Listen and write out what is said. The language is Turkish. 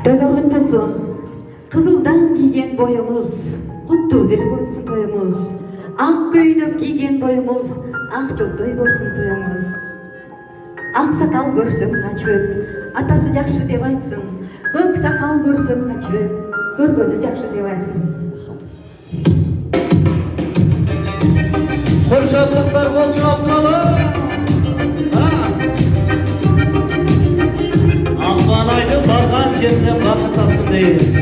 Döl bolsun, kızıldan giygen boyumuz, kuttu bir bolsun toyumuz. Ak köylük giygen boyumuz, ak joldoy bolsun toyumuz. Ak sakal görsün kaçböt, atası jakşı dep aytsın. Көк sakal görsün kaçböt, көргөнү jakşı dep aytsın. Koşatlıklar kol çapmalı. Akbanaydı bargan жерден bakı tapsın deyiriz.